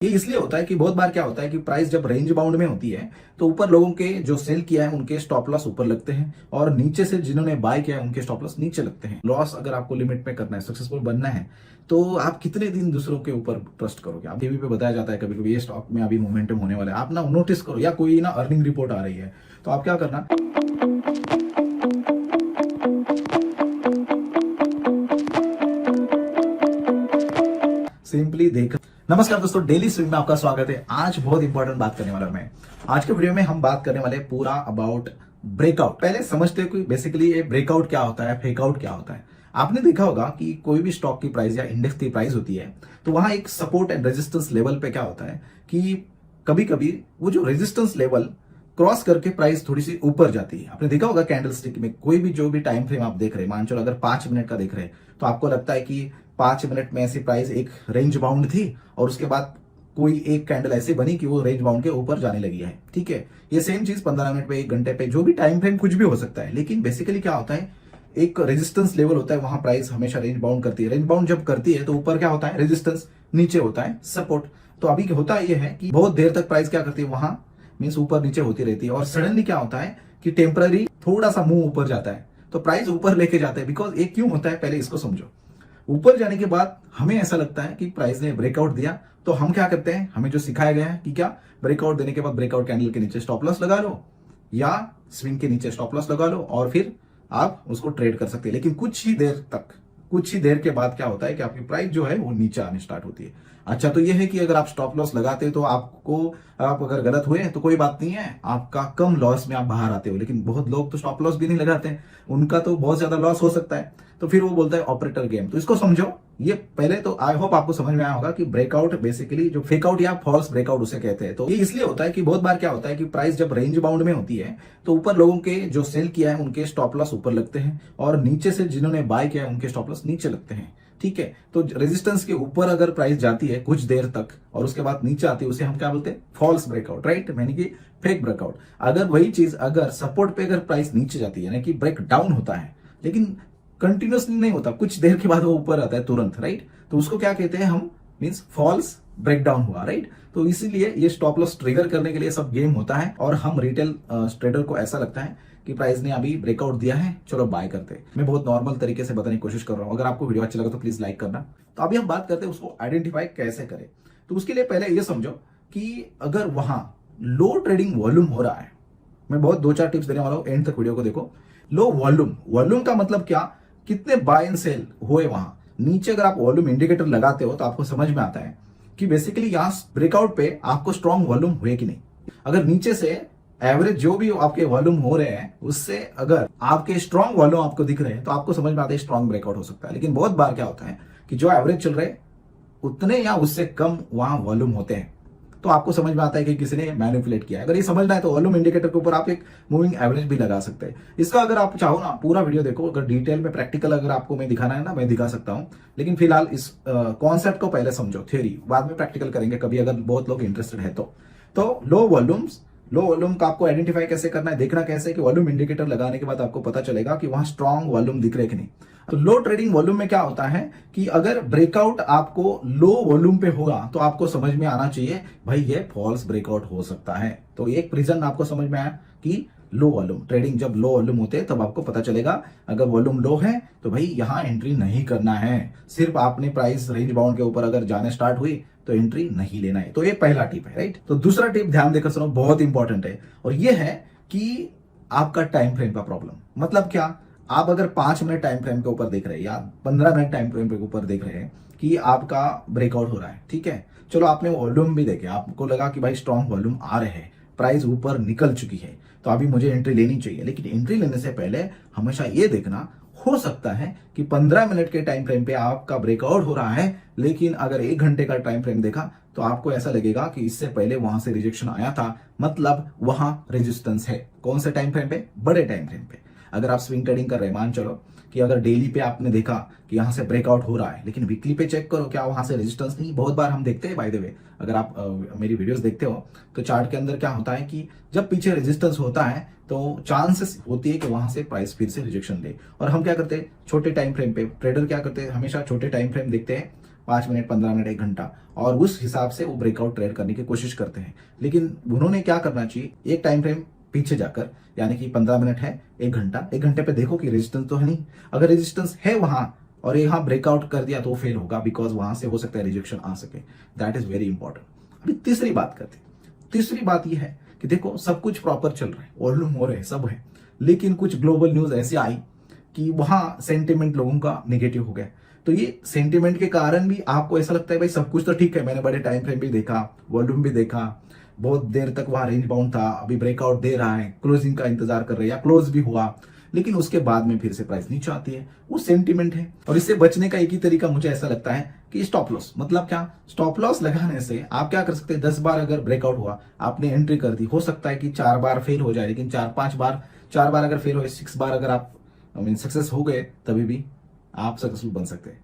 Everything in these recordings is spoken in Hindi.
ये इसलिए होता है कि बहुत बार क्या होता है कि प्राइस जब रेंज बाउंड में होती है तो ऊपर लोगों के जो सेल किया है उनके स्टॉप लॉस ऊपर लगते हैं और नीचे से जिन्होंने बाय किया है उनके स्टॉप लॉस नीचे लगते हैं। लॉस अगर आपको लिमिट में करना है, सक्सेसफुल बनना है, तो आप कितने दिन दूसरों के ऊपर ट्रस्ट करोगे। आप टीवी पे बताया जाता है कभी कभी ये स्टॉक में अभी मोमेंटम होने वाला है, आप ना नोटिस करो, या कोई ना अर्निंग रिपोर्ट आ रही है तो आप क्या करना, सिंपली देख। नमस्कार दोस्तों, डेली स्विंग में आपका स्वागत है। आज बहुत इंपॉर्टेंट बात करने वाला हूं मैं। आज के वीडियो में हम बात करने वाले पूरा अबाउट ब्रेकआउट। पहले समझते हैं कि बेसिकली ये ब्रेकआउट क्या होता है, फेकआउट क्या होता है। आपने देखा होगा कि कोई भी स्टॉक की प्राइस या इंडेक्स की प्राइस होती है तो वहां एक सपोर्ट एंड रेजिस्टेंस लेवल पे क्या होता है कि कभी कभी वो जो रेजिस्टेंस लेवल क्रॉस करके प्राइस थोड़ी सी ऊपर जाती है। आपने देखा होगा कैंडल स्टिक में कोई भी जो भी टाइम फ्रेम आप देख रहे हैं, मान चलो अगर 5 मिनट का देख रहे हैं तो आपको लगता है कि 5 मिनट में ऐसी प्राइस एक रेंज बाउंड थी और उसके बाद कोई एक कैंडल ऐसी बनी कि वो रेंज बाउंड के ऊपर जाने लगी है। ठीक है, ये सेम चीज 15 मिनट पे, 1 घंटे पे, जो भी टाइम फ्रेम कुछ भी हो सकता है, लेकिन बेसिकली क्या होता है, एक रेजिस्टेंस लेवल होता है, वहां प्राइस हमेशा रेंज बाउंड करती है। रेंज बाउंड जब करती है तो ऊपर क्या होता है, रेजिस्टेंस, नीचे होता है सपोर्ट। तो अभी होता ये है कि बहुत देर तक प्राइस क्या करती है, वहां मीन्स ऊपर नीचे होती रहती है और सडनली क्या होता है कि टेम्पररी थोड़ा सा मुंह ऊपर जाता है तो प्राइस ऊपर लेके जाता है। बिकॉज ये क्यों होता है, पहले इसको समझो। ऊपर जाने के बाद हमें ऐसा लगता है कि प्राइस ने ब्रेकआउट दिया तो हम क्या करते हैं, हमें जो सिखाया गया है कि क्या, ब्रेकआउट देने के बाद ब्रेकआउट कैंडल के नीचे स्टॉप लॉस लगा लो या स्विंग के नीचे स्टॉप लॉस लगा लो और फिर आप उसको ट्रेड कर सकते हैं। लेकिन कुछ ही देर के बाद क्या होता है कि आपकी प्राइस जो है वो नीचे आने स्टार्ट होती है। अच्छा, तो ये है कि अगर आप स्टॉप लॉस लगाते हो तो आप अगर गलत हुए तो कोई बात नहीं है, आपका कम लॉस में आप बाहर आते हो। लेकिन बहुत लोग तो स्टॉप लॉस भी नहीं लगाते हैं, उनका तो बहुत ज्यादा लॉस हो सकता है, तो फिर वो बोलता है ऑपरेटर गेम। तो इसको समझो। ये पहले तो आई होप आपको समझ में आया होगा कि ब्रेकआउट बेसिकली जो फेकआउट या फॉल्स ब्रेकआउट उसे कहते हैं। तो ये इसलिए होता है कि बहुत बार क्या होता है कि प्राइस जब रेंज बाउंड में होती है तो ऊपर लोगों के जो सेल किया है उनके स्टॉप लॉस ऊपर लगते हैं और नीचे से जिन्होंने बाय किया है उनके स्टॉप लॉस नीचे लगते हैं। ठीक है, तो रेजिस्टेंस के ऊपर अगर प्राइस जाती है कुछ देर तक और उसके बाद नीचे आती है, उसे हम क्या बोलते हैं, फॉल्स ब्रेकआउट, राइट, यानी कि फेक ब्रेकआउट। अगर वही चीज अगर सपोर्ट पे अगर प्राइस नीचे जाती है, यानी कि ब्रेक डाउन होता है लेकिन कंटिन्यूसली नहीं होता, कुछ देर के बाद वो ऊपर आता है तुरंत, राइट, तो उसको क्या कहते हैं हम, मींस फॉल्स ब्रेकडाउन हुआ, राइट। तो इसीलिए ये स्टॉप लॉस ट्रिगर करने के लिए सब गेम होता है और हम रिटेल ट्रेडर को ऐसा लगता है कि प्राइस ने अभी ब्रेकआउट दिया है, चलो बाय करते हैं। मैं बहुत नॉर्मल तरीके से बताने की कोशिश कर रहा हूं। अगर आपको वीडियो अच्छा लगा तो प्लीज लाइक करना। तो अभी हम बात करते हैं उसको आइडेंटिफाई कैसे करें। तो उसके लिए पहले ये समझो कि अगर वहां लो ट्रेडिंग वॉल्यूम हो रहा है, मैं बहुत 2-4 टिप्स देने वाला हूं, एंड तक वीडियो को देखो। लो वॉल्यूम का मतलब क्या, कितने बाय एंड सेल हुए वहां नीचे। अगर आप वॉल्यूम इंडिकेटर लगाते हो तो आपको समझ में आता है कि बेसिकली यहां ब्रेकआउट पे आपको स्ट्रॉन्ग वॉल्यूम हुए कि नहीं। अगर नीचे से एवरेज जो भी आपके वॉल्यूम हो रहे हैं उससे अगर आपके स्ट्रॉन्ग वॉल्यूम आपको दिख रहे हैं तो आपको समझ में आता है स्ट्रॉन्ग ब्रेकआउट हो सकता है। लेकिन बहुत बार क्या होता है कि जो एवरेज चल रहे उतने या उससे कम वहां वॉल्यूम होते हैं, तो आपको समझ में आता है कि किसी ने मैनिपुलेट किया है। अगर ये समझना है तो वॉल्यूम इंडिकेटर के ऊपर आप एक मूविंग एवरेज भी लगा सकते हैं। इसका अगर आप चाहो ना पूरा वीडियो देखो, अगर डिटेल में प्रैक्टिकल अगर आपको मैं दिखाना है ना, मैं दिखा सकता हूं। लेकिन फिलहाल इस कॉन्सेप्ट को पहले समझो, थ्योरी बाद में प्रैक्टिकल करेंगे कभी अगर बहुत लोग इंटरेस्टेड है तो लो वॉल्यूम का आपको आइडेंटिफाई कैसे करना है, देखना कैसे कि वॉल्यूम इंडिकेटर लगाने के बाद आपको पता चलेगा कि वहां स्ट्रॉन्ग वॉल्यूम दिख रहे कि नहीं। तो लो ट्रेडिंग वॉल्यूम में क्या होता है कि अगर ब्रेकआउट आपको लो वॉल्यूम पे होगा तो आपको समझ में आना चाहिए भाई ये फॉल्स ब्रेकआउट हो सकता है। तो एक रीजन आपको समझ में आया कि लो वॉल्यूम ट्रेडिंग, जब लो वॉल्यूम होते हैं तब आपको पता चलेगा अगर वॉल्यूम लो है तो भाई यहां एंट्री नहीं करना है। सिर्फ आपने प्राइस रेंज बाउंड के ऊपर अगर जाने स्टार्ट हुई तो एंट्री नहीं लेना है। तो ये पहला टिप है, राइट। तो दूसरा टिप ध्यान देकर सुनो, बहुत इंपॉर्टेंट है, और ये है कि आपका टाइम फ्रेम का प्रॉब्लम। मतलब क्या, आप अगर 5 मिनट टाइम फ्रेम के ऊपर देख रहे हैं या 15 मिनट टाइम फ्रेम के ऊपर देख रहे हैं कि आपका ब्रेकआउट हो रहा है, ठीक है, चलो आपने वॉल्यूम भी देखे, आपको लगा कि भाई स्ट्रॉन्ग वॉल्यूम आ रहे हैं, प्राइस ऊपर निकल चुकी है, तो अभी मुझे एंट्री लेनी चाहिए। लेकिन एंट्री लेने से पहले हमेशा ये देखना, हो सकता है कि 15 मिनट के टाइम फ्रेम पे आपका ब्रेकआउट हो रहा है, लेकिन अगर 1 घंटे का टाइम फ्रेम देखा तो आपको ऐसा लगेगा कि इससे पहले वहां से रिजेक्शन आया था, मतलब वहां रेजिस्टेंस है। कौन से टाइम फ्रेम पे, बड़े टाइम फ्रेम पे। अगर आप स्विंग ट्रेडिंग कर रहे हैं, मान चलो कि अगर डेली पे आपने देखा कि यहां से ब्रेकआउट हो रहा है, लेकिन वीकली पे चेक करो क्या वहां से रेजिस्टेंस नहीं। बहुत बार हम देखते हैं, बाय द वे, अगर आप मेरी वीडियोस देखते हो तो चार्ट के अंदर क्या होता है कि जब पीछे रेजिस्टेंस होता है तो चांसेस होती है कि वहां से प्राइस फिर से रिजेक्शन ले। और हम क्या करते हैं, छोटे टाइम फ्रेम पे ट्रेडर क्या करते हैं, हमेशा छोटे टाइम फ्रेम देखते हैं 5 मिनट, 15 मिनट, 1 घंटा, और उस हिसाब से वो ब्रेकआउट ट्रेड करने की कोशिश करते हैं। लेकिन उन्होंने क्या करना चाहिए, एक टाइम फ्रेम पीछे जाकर, यानी कि 15 मिनट है, 1 घंटा, 1 घंटे पे देखो कि रेजिस्टेंस तो है नहीं। अगर रेजिस्टेंस है वहां और यहाँ ब्रेकआउट कर दिया तो फेल होगा, बिकॉज वहां से हो सकता है रिजेक्शन आ सके। That is very important. अभी तीसरी बात करते हैं। तीसरी बात यह है कि देखो सब कुछ प्रॉपर चल रहा है, वॉल्यूम हो रहे हैं, सब है, लेकिन कुछ ग्लोबल न्यूज ऐसी आई कि वहां सेंटिमेंट लोगों का नेगेटिव हो गया। तो ये सेंटिमेंट के कारण भी आपको ऐसा लगता है भाई सब कुछ तो ठीक है, मैंने बड़े टाइम फ्रेम भी देखा, वॉल्यूम भी देखा, बहुत देर तक वहां रेंज बाउंड था, अभी ब्रेकआउट दे रहा है, क्लोजिंग का इंतजार कर रहे हैं या क्लोज भी हुआ, लेकिन उसके बाद में फिर से प्राइस नीचे आती है, वो सेंटिमेंट है। और इससे बचने का एक ही तरीका मुझे ऐसा लगता है कि स्टॉप लॉस। मतलब क्या, स्टॉप लॉस लगाने से आप क्या कर सकते हैं, 10 बार अगर ब्रेकआउट हुआ, आपने एंट्री कर दी, हो सकता है कि 4 बार फेल हो जाए, लेकिन 4-5 बार, 4 बार अगर फेल हो, 6 बार अगर आप सक्सेस हो गए, तभी भी आप सक्सेसफुल बन सकते हैं।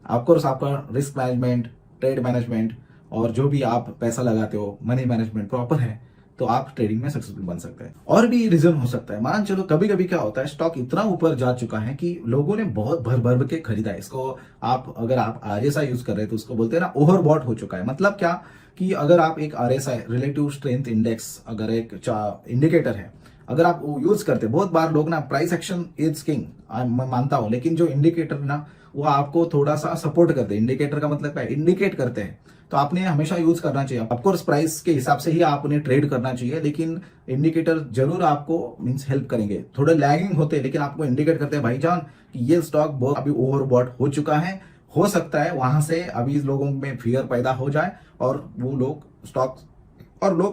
ऑफकोर्स आपका रिस्क मैनेजमेंट, ट्रेड मैनेजमेंट और जो भी आप पैसा लगाते हो, मनी मैनेजमेंट प्रॉपर है, तो आप ट्रेडिंग में सक्सेसफुल बन सकते हैं। और भी रीजन हो सकता है, मान चलो कभी कभी क्या होता है, स्टॉक इतना ऊपर जा चुका है कि लोगों ने बहुत भर भर के खरीदा है इसको। आप अगर आप आरएसआई यूज कर रहे हैं तो उसको बोलते हैं ना, ओवरबॉट हो चुका है। मतलब क्या कि अगर आप एक आरएसआई, रिलेटिव स्ट्रेंथ इंडेक्स, अगर एक इंडिकेटर है, अगर आप वो यूज करते, बहुत बार लोग ना, प्राइस एक्शन इज किंग, मैं मानता हूं, लेकिन जो इंडिकेटर ना, वो आपको थोड़ा सा सपोर्ट करते हैं। इंडिकेटर का मतलब क्या है, इंडिकेट करते हैं, तो आपने हमेशा यूज करना चाहिए। ऑफकोर्स प्राइस के हिसाब से ही आपने ट्रेड करना चाहिए, लेकिन इंडिकेटर जरूर आपको मींस हेल्प करेंगे। थोड़े लैगिंग होते हैं, लेकिन आपको इंडिकेट करते हैं भाईजान कि ये स्टॉक बहुत अभी ओवरबॉट हो चुका है, हो सकता है वहां से अभी लोगों में फियर पैदा हो जाए और वो लोग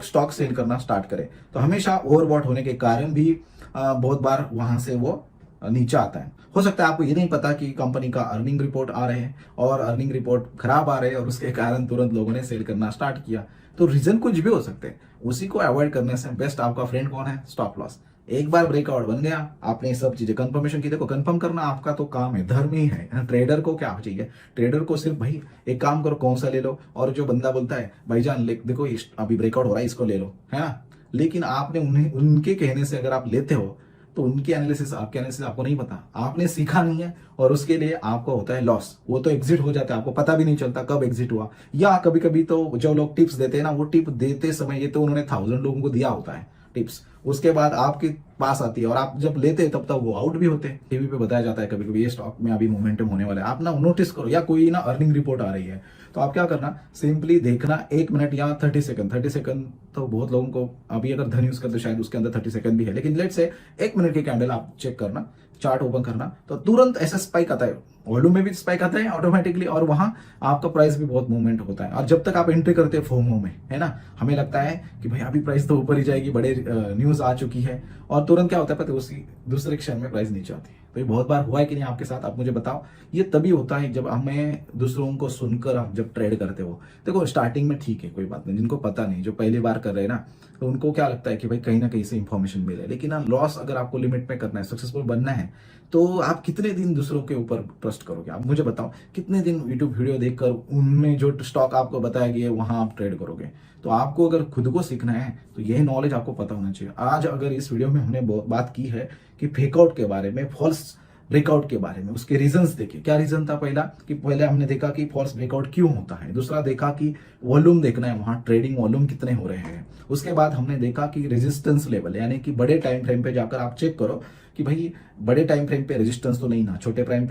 स्टॉक सेल करना स्टार्ट करें। तो हमेशा ओवरबॉट होने के कारण भी बहुत बार वहां से वो नीचे आता है। हो सकता है आपको ये नहीं पता कि कंपनी का अर्निंग रिपोर्ट आ रहे हैं और अर्निंग रिपोर्ट खराब आ रहे हैं और उसके कारण तुरंत लोगों ने सेल करना स्टार्ट किया। तो रीजन कुछ भी हो सकते हैं, उसी को अवॉइड करने से बेस्ट आपका फ्रेंड कौन है, स्टॉप लॉस। एक बार ब्रेकआउट बन गया, आपने ये सब चीजें कंफर्मेशन की, देखो कंफर्म करना आपका तो काम है, धर्म ही है। ट्रेडर को क्या चाहिए, ट्रेडर को सिर्फ भाई एक काम करो, कौन सा ले लो, और जो बंदा बोलता है भाईजान देखो अभी ब्रेकआउट हो रहा है, इसको ले लो, है ना, लेकिन आपने उनके कहने से अगर आप लेते हो तो उनकी एनालिसिस, आपके एनालिसिस आपको नहीं पता, आपने सीखा नहीं है, और उसके लिए आपको होता है लॉस। वो तो एग्जिट हो जाता है, आपको पता भी नहीं चलता कब एग्जिट हुआ। या कभी कभी तो जो लोग टिप्स देते हैं ना, वो टिप देते समय ये तो उन्होंने 1000 लोगों को दिया होता है टिप्स, उसके बाद आपके पास आती है और आप जब लेते हैं तब तक वो आउट भी होते हैं। टीवी पे बताया जाता है कभी कभी ये स्टॉक में अभी मोमेंटम होने वाला है, आप ना नोटिस करो, या कोई ना अर्निंग रिपोर्ट आ रही है, तो आप क्या करना, सिंपली देखना 1 मिनट या 30 सेकंड तो बहुत लोगों को, अभी अगर धन यूज करते शायद उसके अंदर 30 सेकंड भी है, लेकिन लेट से 1 मिनट की कैंडल आप चेक करना, चार्ट ओपन करना, तो तुरंत ऐसा स्पाइक आता है, वॉल्यूम में भी स्पाइक आता है ऑटोमेटिकली, और वहां आपका प्राइस भी बहुत मूवमेंट होता है। और जब तक आप एंट्री करते हैं फोमो में, है ना, हमें लगता है कि भाई अभी प्राइस तो ऊपर ही जाएगी, बड़े न्यूज आ चुकी है, और तुरंत क्या होता है पता है, उसी दूसरे क्षण में प्राइस नीचे आती है। तो ये बहुत बार हुआ है कि नहीं आपके साथ, आप मुझे बताओ। ये तभी होता है जब हमें दूसरों को सुनकर आप जब ट्रेड करते हो। देखो स्टार्टिंग में ठीक है, कोई बात नहीं, जिनको पता नहीं, जो पहली बार कर रहे हैं ना, तो उनको क्या लगता है कि भाई कहीं ना कहीं से इंफॉर्मेशन मिले, लेकिन ना लॉस अगर आपको लिमिट में करना है, सक्सेसफुल बनना है, तो आप कितने दिन दूसरों के ऊपर ट्रस्ट करोगे? आप मुझे बताओ, कितने दिन यूट्यूब वीडियो देखकर उनमें जो स्टॉक आपको बताया गया है वहां आप ट्रेड करोगे? तो आपको अगर खुद को सीखना है तो यही नॉलेज आपको पता होना चाहिए। आज अगर इस वीडियो में हमने बात की है कि फेकआउट के बारे में, फॉल्स ब्रेकआउट के बारे में, उसके रीजंस देखे। क्या रीजन था? पहले हमने देखा कि फॉल्स ब्रेकआउट क्यों होता है, दूसरा देखा कि वॉल्यूम देखना है, वहां ट्रेडिंग वॉल्यूम कितने हो रहे हैं। उसके बाद हमने देखा कि रेजिस्टेंस लेवल, यानी कि बड़े टाइम फ्रेम पे जाकर आप चेक करो कि भाई बड़े टाइम फ्रेम पे रेजिस्टेंस तो नहीं ना, छोटे टाइम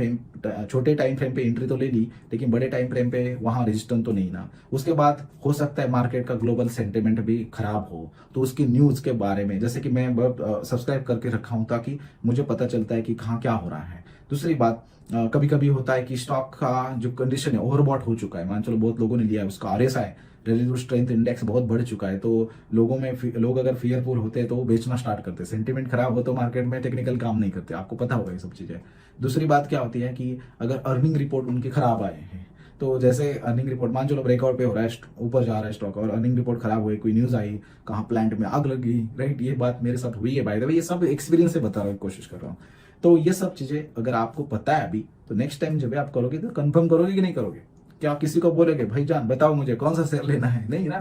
फ्रेम पे एंट्री तो ले ली, लेकिन बड़े टाइम फ्रेम पे वहां रेजिस्टेंस तो नहीं ना। उसके बाद हो सकता है मार्केट का ग्लोबल सेंटिमेंट भी खराब हो, तो उसकी न्यूज के बारे में, जैसे कि मैं बहुत सब्सक्राइब करके रखा हूं ताकि मुझे पता चलता है कि कहाँ क्या हो रहा है। दूसरी बात, कभी कभी होता है कि स्टॉक का जो कंडीशन है ओवरबॉट हो चुका है, मान चलो बहुत लोगों ने लिया है, उसका आरएसआई, रिलेटिव स्ट्रेंथ इंडेक्स बहुत बढ़ चुका है, तो लोग अगर फियरफुल होते हैं तो वो बेचना स्टार्ट करते हैं। सेंटिमेंट खराब हो तो मार्केट में टेक्निकल काम नहीं करते, आपको पता होगा ये सब चीजें। दूसरी बात क्या होती है कि अगर अर्निंग रिपोर्ट उनके खराब आए हैं, तो जैसे अर्निंग रिपोर्ट, मान चलो ब्रेकआउट पे हो रहा है, ऊपर जा रहा है स्टॉक, और अर्निंग रिपोर्ट खराब हुई, कोई न्यूज आई, कहाँ प्लांट में आग लगी, राइट, ये बात मेरे साथ हुई है बाय द वे, ये सब एक्सपीरियंस से बता रहा हूँ, कोशिश कर रहा हूँ। तो ये सब चीजें अगर आपको पता है अभी, तो नेक्स्ट टाइम जब आप करोगे तो कंफर्म करोगे कि नहीं करोगे? क्या आप किसी को बोलोगे भाई जान बताओ मुझे कौन सा शेयर लेना है? नहीं ना।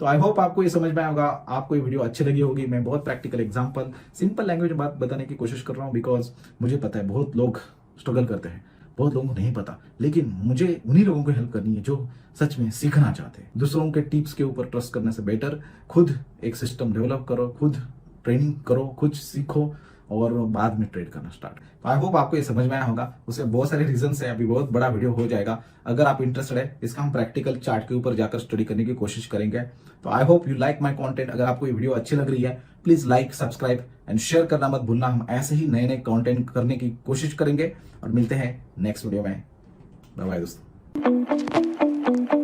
तो आई होप आपको ये समझ में आया होगा, आपको ये वीडियो अच्छी लगी होगी। मैं बहुत प्रैक्टिकल एग्जांपल, सिंपल लैंग्वेज में बात बताने की कोशिश कर रहा हूँ, बिकॉज मुझे पता है बहुत लोग स्ट्रगल करते हैं, बहुत लोगों को नहीं पता, लेकिन मुझे उन्हीं लोगों को हेल्प करनी है जो सच में सीखना चाहते हैं। दूसरों के टिप्स के ऊपर ट्रस्ट करने से बेटर खुद एक सिस्टम डेवलप करो, खुद ट्रेनिंग करो, खुद सीखो और बाद में ट्रेड करना स्टार्ट। तो आई होप आपको ये समझ में आया होगा। उससे बहुत सारे रीजन है, अभी बहुत बड़ा वीडियो हो जाएगा। अगर आप इंटरेस्टेड है, इसका हम प्रैक्टिकल चार्ट के ऊपर जाकर स्टडी करने की कोशिश करेंगे। तो I hope you like my content. अगर आपको ये वीडियो अच्छी लग रही है, please like, subscribe and share करना मत भूलना। हम ऐसे ही नए नए कंटेंट करने की कोशिश करेंगे और मिलते हैं नेक्स्ट वीडियो में। बाय बाय दोस्तों।